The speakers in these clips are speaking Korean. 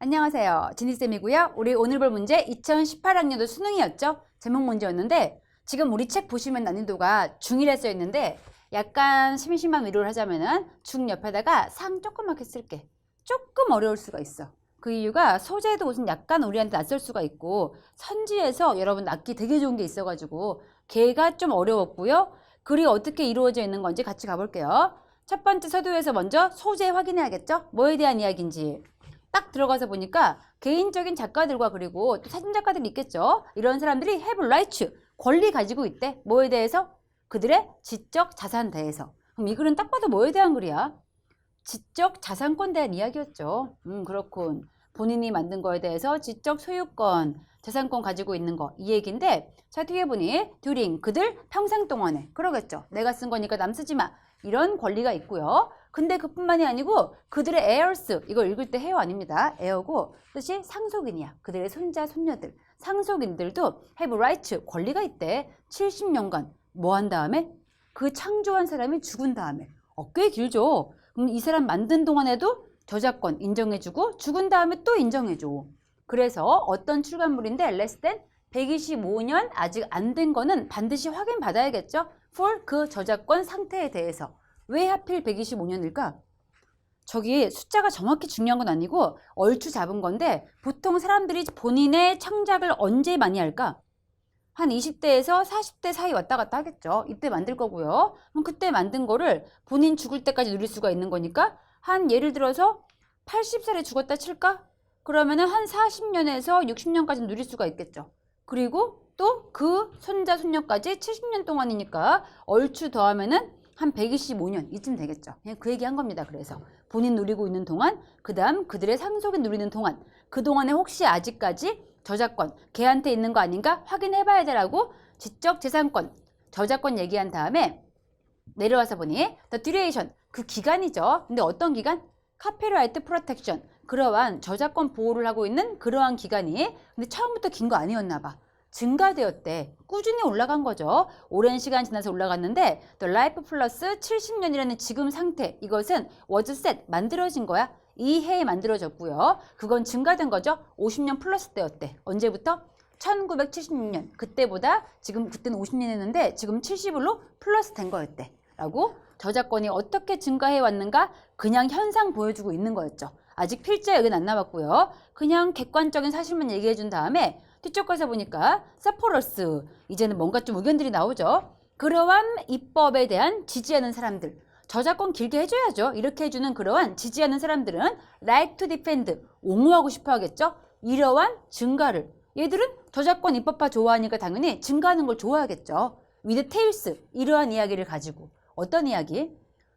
안녕하세요. 지니쌤이고요. 우리 오늘 볼 문제 2018학년도 수능이었죠? 제목 문제였는데 지금 우리 책 보시면 난이도가 중1에 써 있는데 약간 심심한 위로를 하자면은 중 옆에다가 상 조그맣게 쓸게. 조금 어려울 수가 있어. 그 이유가 소재도 우선 약간 우리한테 낯설 수가 있고 선지에서 여러분 악기 되게 좋은 게 있어가지고 걔가 좀 어려웠고요. 글이 어떻게 이루어져 있는 건지 같이 가볼게요. 첫 번째 서두에서 먼저 소재 확인해야겠죠? 뭐에 대한 이야기인지. 딱 들어가서 보니까 개인적인 작가들과 그리고 또 사진작가들이 있겠죠. 이런 사람들이 have rights, 권리 가지고 있대. 뭐에 대해서? 그들의 지적 자산에 대해서. 그럼 이 글은 딱 봐도 뭐에 대한 글이야? 지적 자산권에 대한 이야기였죠. 그렇군. 본인이 만든 거에 대해서 지적 소유권, 자산권 가지고 있는 거, 이 얘기인데 자 뒤에 보니 during, 그들 평생 동안에. 그러겠죠. 내가 쓴 거니까 남 쓰지 마. 이런 권리가 있고요. 근데 그뿐만이 아니고 그들의 heirs, 이걸 읽을 때 heir 아닙니다. heir고 뜻이 상속인이야. 그들의 손자, 손녀들. 상속인들도 have rights, 권리가 있대. 70년간 뭐 한 다음에? 그 창조한 사람이 죽은 다음에. 꽤 길죠. 그럼 이 사람 만든 동안에도 저작권 인정해주고 죽은 다음에 또 인정해줘. 그래서 어떤 출간물인데 less than 125년 아직 안 된 거는 반드시 확인받아야겠죠. for 그 저작권 상태에 대해서. 왜 하필 125년일까? 저기 숫자가 정확히 중요한 건 아니고 얼추 잡은 건데 보통 사람들이 본인의 창작을 언제 많이 할까? 한 20대에서 40대 사이 왔다 갔다 하겠죠. 이때 만들 거고요. 그럼 그때 만든 거를 본인 죽을 때까지 누릴 수가 있는 거니까 한 예를 들어서 80살에 죽었다 칠까? 그러면은 한 40년에서 60년까지 누릴 수가 있겠죠. 그리고 또 그 손자 손녀까지 70년 동안이니까 얼추 더하면은 한 125년 이쯤 되겠죠. 그냥 그 얘기 한 겁니다. 그래서 본인 누리고 있는 동안, 그 다음 그들의 상속인 누리는 동안, 그동안에 혹시 아직까지 저작권, 걔한테 있는 거 아닌가 확인해봐야 되라고 지적재산권, 저작권 얘기한 다음에 내려와서 보니 the duration, 그 기간이죠. 근데 어떤 기간? 카피라이트 프로텍션, 그러한 저작권 보호를 하고 있는 그러한 기간이 근데 처음부터 긴 거 아니었나 봐. 증가되었대. 꾸준히 올라간 거죠. 오랜 시간 지나서 올라갔는데 the life 플러스 70년이라는 지금 상태, 이것은 was set, 만들어진 거야. 이 해에 만들어졌고요. 그건 증가된 거죠. 50년 플러스 때였대. 언제부터? 1976년. 그때보다 지금 그때는 50년 했는데 지금 70으로 플러스 된 거였대. 라고 저작권이 어떻게 증가해 왔는가 그냥 현상 보여주고 있는 거였죠. 아직 필자 여기는 안 나왔고요. 그냥 객관적인 사실만 얘기해 준 다음에 뒤쪽 가서 보니까 서포러스, 이제는 뭔가 좀 의견들이 나오죠. 그러한 입법에 대한 지지하는 사람들, 저작권 길게 해줘야죠. 이렇게 해주는 그러한 지지하는 사람들은 like to defend, 옹호하고 싶어 하겠죠. 이러한 증가를, 얘들은 저작권 입법화 좋아하니까 당연히 증가하는 걸 좋아하겠죠. with tales, 이러한 이야기를 가지고. 어떤 이야기?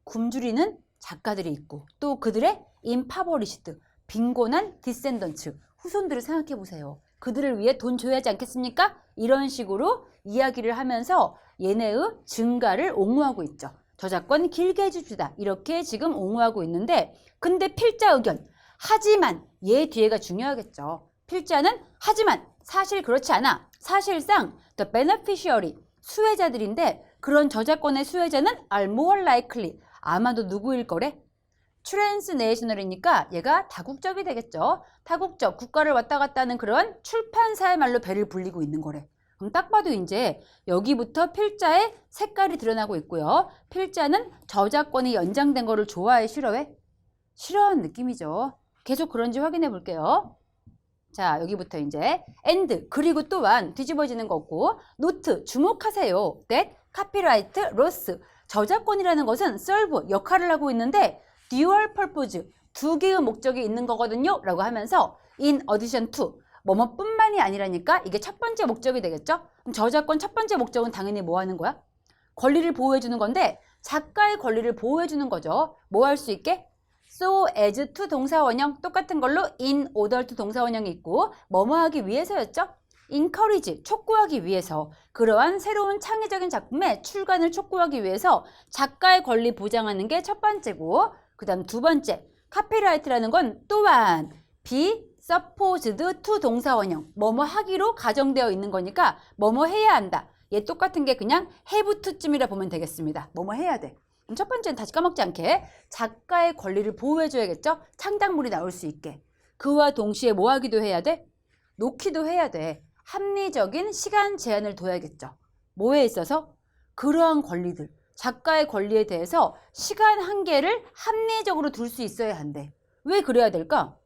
굶주리는 작가들이 있고 또 그들의 impoverished, 빈곤한 descendants, 후손들을 생각해 보세요. 그들을 위해 돈 줘야 하지 않겠습니까? 이런 식으로 이야기를 하면서 얘네의 증가를 옹호하고 있죠. 저작권 길게 해줍시다. 이렇게 지금 옹호하고 있는데 근데 필자 의견, 하지만 얘 뒤에가 중요하겠죠. 필자는 하지만 사실 그렇지 않아. 사실상 the beneficiary, 수혜자들인데 그런 저작권의 수혜자는 are more likely, 아마도 누구일 거래? 트랜스내셔널이니까 얘가 다국적이 되겠죠. 다국적, 국가를 왔다 갔다 하는 그런 출판사의 말로 배를 불리고 있는 거래. 그럼 딱 봐도 이제 여기부터 필자의 색깔이 드러나고 있고요. 필자는 저작권이 연장된 거를 좋아해, 싫어해? 싫어하는 느낌이죠. 계속 그런지 확인해 볼게요. 자, 여기부터 이제 and, 그리고 또한 뒤집어지는 거고 노트, 주목하세요. that copyright loss, 저작권이라는 것은 serve, 역할을 하고 있는데 dual purpose, 두 개의 목적이 있는 거거든요. 라고 하면서 in addition to, 뭐뭐뿐만이 아니라니까 이게 첫 번째 목적이 되겠죠. 그럼 저작권 첫 번째 목적은 당연히 뭐 하는 거야? 권리를 보호해 주는 건데 작가의 권리를 보호해 주는 거죠. 뭐 할 수 있게? so as to 동사원형 똑같은 걸로 in order to 동사원형이 있고 뭐뭐 하기 위해서였죠. encourage, 촉구하기 위해서, 그러한 새로운 창의적인 작품의 출간을 촉구하기 위해서 작가의 권리 보장하는 게 첫 번째고, 그 다음 두 번째, 카피라이트라는 건 또한 be supposed to 동사원형, 뭐뭐 하기로 가정되어 있는 거니까 뭐뭐 해야 한다. 얘 똑같은 게 그냥 have to쯤이라 보면 되겠습니다. 뭐뭐 해야 돼. 그럼 첫 번째는 다시 까먹지 않게 작가의 권리를 보호해줘야겠죠. 창작물이 나올 수 있게. 그와 동시에 뭐 하기도 해야 돼? 놓기도 해야 돼. 합리적인 시간 제한을 둬야겠죠. 뭐에 있어서? 그러한 권리들, 작가의 권리에 대해서 시간 한계를 합리적으로 둘 수 있어야 한대. 왜 그래야 될까?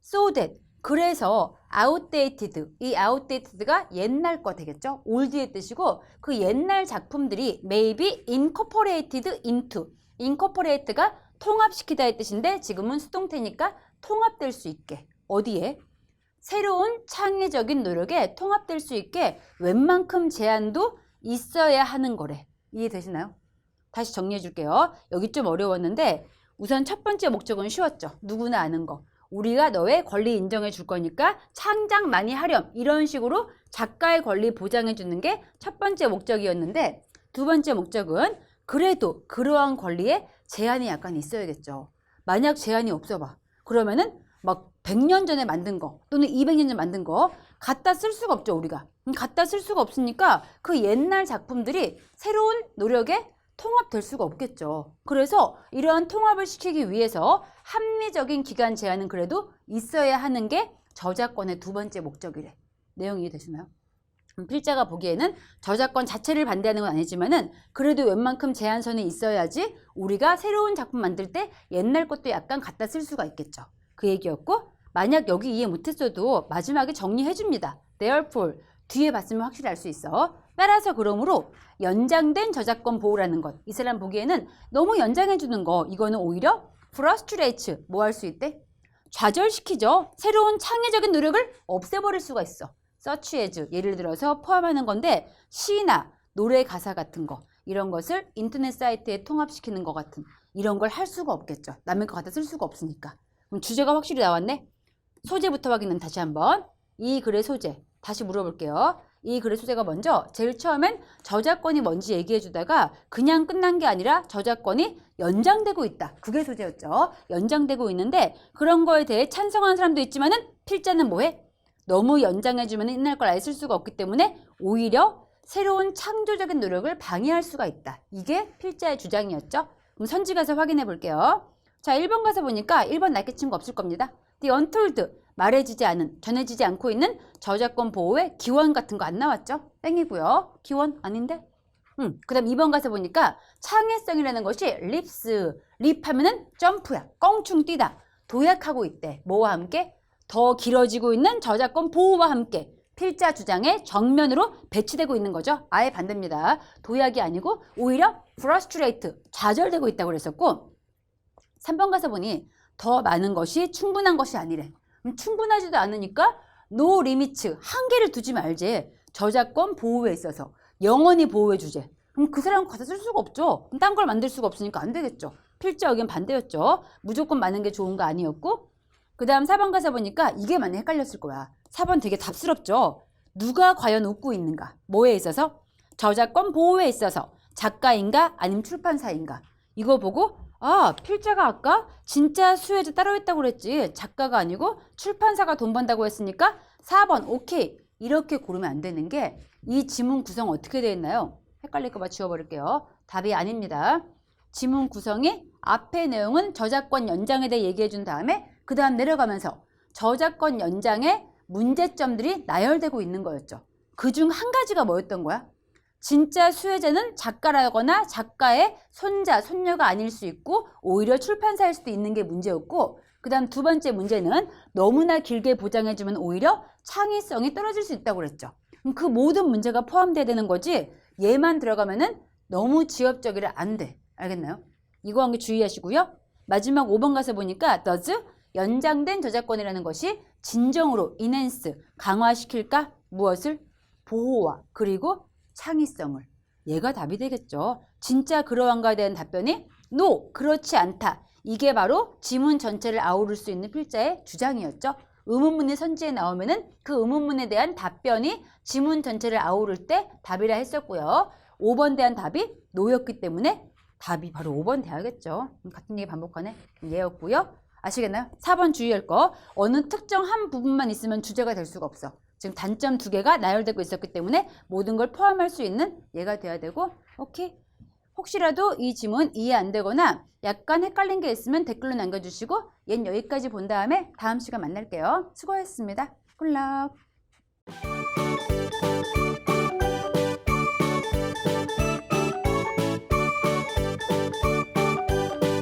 So that, 그래서 outdated, 이 outdated가 옛날 거 되겠죠? old의 뜻이고 그 옛날 작품들이 may be incorporated into, incorporate가 통합시키다의 뜻인데 지금은 수동태니까 통합될 수 있게. 어디에? 새로운 창의적인 노력에 통합될 수 있게 웬만큼 제한도 있어야 하는 거래. 이해되시나요? 다시 정리해 줄게요. 여기 좀 어려웠는데 우선 첫 번째 목적은 쉬웠죠. 누구나 아는 거. 우리가 너의 권리 인정해 줄 거니까 창작 많이 하렴. 이런 식으로 작가의 권리 보장해 주는 게 첫 번째 목적이었는데 두 번째 목적은 그래도 그러한 권리에 제한이 약간 있어야겠죠. 만약 제한이 없어 봐. 그러면은 막 100년 전에 만든 거 또는 200년 전에 만든 거 갖다 쓸 수가 없죠, 우리가. 갖다 쓸 수가 없으니까 그 옛날 작품들이 새로운 노력에 통합될 수가 없겠죠. 그래서 이러한 통합을 시키기 위해서 합리적인 기간 제한은 그래도 있어야 하는 게 저작권의 두 번째 목적이래. 내용 이해되시나요? 필자가 보기에는 저작권 자체를 반대하는 건 아니지만은 그래도 웬만큼 제한선이 있어야지 우리가 새로운 작품 만들 때 옛날 것도 약간 갖다 쓸 수가 있겠죠. 그 얘기였고 만약 여기 이해 못했어도 마지막에 정리해 줍니다. Therefore, 뒤에 봤으면 확실히 알 수 있어. 따라서 그러므로 연장된 저작권 보호라는 것. 이 사람 보기에는 너무 연장해 주는 거. 이거는 오히려 frustrates, 뭐 할 수 있대? 좌절시키죠. 새로운 창의적인 노력을 없애버릴 수가 있어. such as, 예를 들어서 포함하는 건데 시나 노래 가사 같은 거. 이런 것을 인터넷 사이트에 통합시키는 것 같은 이런 걸 할 수가 없겠죠. 남의 거 갖다 쓸 수가 없으니까. 그럼 주제가 확실히 나왔네. 소재부터 확인은 다시 한번. 이 글의 소재. 다시 물어볼게요. 이 글의 소재가 먼저 제일 처음엔 저작권이 뭔지 얘기해 주다가 그냥 끝난 게 아니라 저작권이 연장되고 있다. 그게 소재였죠. 연장되고 있는데 그런 거에 대해 찬성하는 사람도 있지만은 필자는 뭐해? 너무 연장해주면 옛날 걸 아예 쓸 수가 없기 때문에 오히려 새로운 창조적인 노력을 방해할 수가 있다. 이게 필자의 주장이었죠. 그럼 선지 가서 확인해 볼게요. 자, 1번 가서 보니까 1번 낮게 친 거 없을 겁니다. The untold, 말해지지 않은, 전해지지 않고 있는 저작권 보호의 기원 같은 거 안 나왔죠? 땡이고요. 기원 아닌데? 그 다음 2번 가서 보니까 창의성이라는 것이 립스, 립하면은 점프야, 껑충 뛰다, 도약하고 있대. 뭐와 함께? 더 길어지고 있는 저작권 보호와 함께 필자 주장의 정면으로 배치되고 있는 거죠. 아예 반대입니다. 도약이 아니고 오히려 frustrate, 좌절되고 있다고 그랬었고 3번 가서 보니 더 많은 것이 충분한 것이 아니래. 충분하지도 않으니까 no limits, 한계를 두지 말지. 저작권 보호에 있어서 영원히 보호해 주제. 그럼 그 사람 갖다 쓸 수가 없죠. 딴 걸 만들 수가 없으니까 안 되겠죠. 필자 의견 반대였죠. 무조건 많은 게 좋은 거 아니었고 그 다음 4번 가서 보니까 이게 많이 헷갈렸을 거야. 4번 되게 답스럽죠. 누가 과연 웃고 있는가? 뭐에 있어서? 저작권 보호에 있어서 작가인가 아니면 출판사인가? 이거 보고 아, 필자가 아까 진짜 수혜자 따로 있다고 그랬지. 작가가 아니고 출판사가 돈 번다고 했으니까 4번 오케이. 이렇게 고르면 안 되는 게 이 지문 구성 어떻게 되어 있나요? 헷갈릴까 봐 지워버릴게요. 답이 아닙니다. 지문 구성이 앞의 내용은 저작권 연장에 대해 얘기해 준 다음에 그 다음 내려가면서 저작권 연장의 문제점들이 나열되고 있는 거였죠. 그중 한 가지가 뭐였던 거야? 진짜 수혜자는 작가라거나 작가의 손자, 손녀가 아닐 수 있고 오히려 출판사일 수도 있는 게 문제였고 그 다음 두 번째 문제는 너무나 길게 보장해주면 오히려 창의성이 떨어질 수 있다고 그랬죠. 그럼 그 모든 문제가 포함돼야 되는 거지 얘만 들어가면은 너무 지엽적이라 안 돼. 알겠나요? 이거 한 개 주의하시고요. 마지막 5번 가서 보니까 does 연장된 저작권이라는 것이 진정으로 enhance 강화시킬까? 무엇을? 보호와 그리고 창의성을. 얘가 답이 되겠죠. 진짜 그러한가에 대한 답변이 no, 그렇지 않다. 이게 바로 지문 전체를 아우를 수 있는 필자의 주장이었죠. 의문문이 선지에 나오면은 그 의문문에 대한 답변이 지문 전체를 아우를 때 답이라 했었고요. 5번 대한 답이 no였기 때문에 답이 바로 5번 돼야겠죠. 같은 얘기 반복하네. 얘였고요. 아시겠나요? 4번 주의할 거. 어느 특정 한 부분만 있으면 주제가 될 수가 없어. 지금 단점 2개가 나열되고 있었기 때문에 모든 걸 포함할 수 있는 얘가 돼야 되고 오케이. 혹시라도 이 지문 이해 안 되거나 약간 헷갈린 게 있으면 댓글로 남겨주시고 얘는 여기까지 본 다음에 다음 시간 만날게요. 수고하셨습니다. 굿럭.